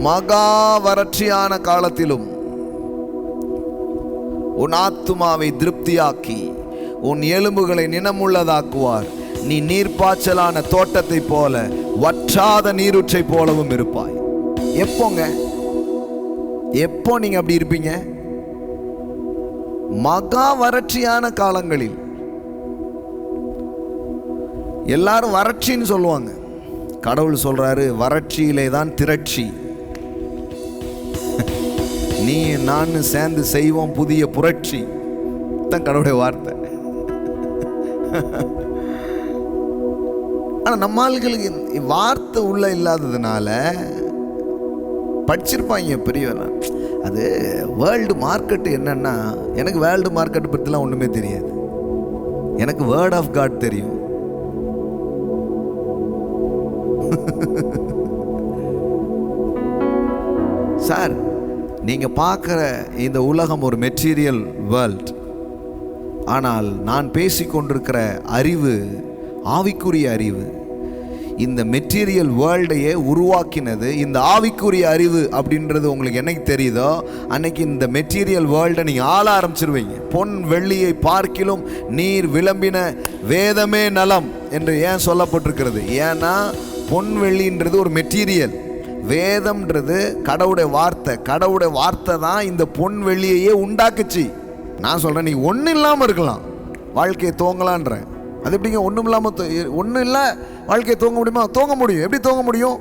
மகா வறட்சியான காலத்திலும் உன் ஆத்துமாவை திருப்தியாக்கி உன் எலும்புகளை நினமுள்ளதாக்குவார். நீ நீர்ப்பாய்ச்சலான தோட்டத்தை போல வற்றாத நீரூற்றை போலவும் இருப்பாய். எப்போங்க, எப்போ நீங்க அப்படி இருப்பீங்க? மகா வறட்சியான காலங்களில். எல்லாரும் வறட்சின்னு சொல்லுவாங்க. கடவுள் சொல்றாரு, வறட்சியிலே தான் திரட்சி. நீ நான் சேர்ந்து செய்வோம் புதிய புரட்சி தான் கடவுளுடைய வார்த்தை. ஆனா நம்ம ஆளுகளுக்கு வார்த்தை உள்ள இல்லாததுனால படிச்சிருப்பாங்க பெரியவனா. அது வேர்ல்டு மார்க்கெட் என்னன்னா, எனக்கு வேர்ல்டு மார்க்கெட் பற்றிலாம் ஒன்றுமே தெரியாது. எனக்கு வேர்ட் ஆஃப் காட் தெரியும். சார், நீங்க பார்க்குற இந்த உலகம் ஒரு மெட்டீரியல் வேர்ல்ட். ஆனால் நான் பேசிக்கொண்டிருக்கிற அறிவு ஆவிக்குரிய அறிவு. இந்த மெட்டீரியல் வேர்ல்டையே உருவாக்கினது இந்த ஆவிக்குரிய அறிவு அப்படின்றது உங்களுக்கு என்னைக்கு தெரியுதோ அன்னைக்கு இந்த மெட்டீரியல் வேர்ல்டை நீங்கள் ஆள ஆரம்பிச்சிருவீங்க. பொன் வெள்ளியை பார்க்கிலும் நீர் விளம்பின வேதமே நலம் என்று ஏன் சொல்லப்பட்டிருக்கிறது? ஏன்னா பொன் வெள்ளின்றது ஒரு மெட்டீரியல், வேதம்ன்றது கடவுளுடைய வார்த்தை. கடவுளுடைய வார்த்தை தான் இந்த பொன் வெள்ளியையே உண்டாக்குச்சு. நான் சொல்கிறேன், நீ ஒன்றும் இல்லாமல் இருக்கலாம், வாழ்க்கையை தோங்கலான்றேன். அது எப்படிங்க ஒன்றும் இல்லாமல் ஒன்றும் இல்லை வாழ்க்கையை தூங்க முடியுமா? தூங்க முடியும். எப்படி தூங்க முடியும்?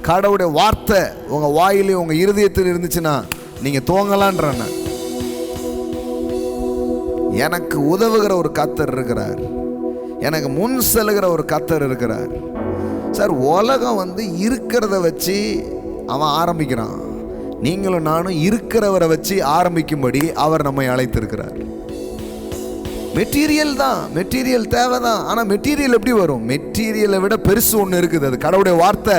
கடவுளுடைய வார்த்தை உங்கள் வாயிலே உங்கள் இருதயத்தில் இருந்துச்சுன்னா நீங்கள் தூங்கலான்றேன். எனக்கு உதவுகிற ஒரு கர்த்தர் இருக்கிறார், எனக்கு முன் செல்லுகிற ஒரு கர்த்தர் இருக்கிறார். சார், உலகம் இருக்கிறத வச்சு அவன் ஆரம்பிக்கிறான். நீங்களும் நானும் இருக்கிறவரை வச்சு ஆரம்பிக்கும்படி அவர் நம்மை அழைத்திருக்கிறார். மெட்டீரியல் தான், மெட்டீரியல் தேவை தான். ஆனால் மெட்டீரியல் எப்படி வரும்? மெட்டீரியலை விட பெருசு ஒன்று இருக்குது, அது கடவுளுடைய வார்த்தை.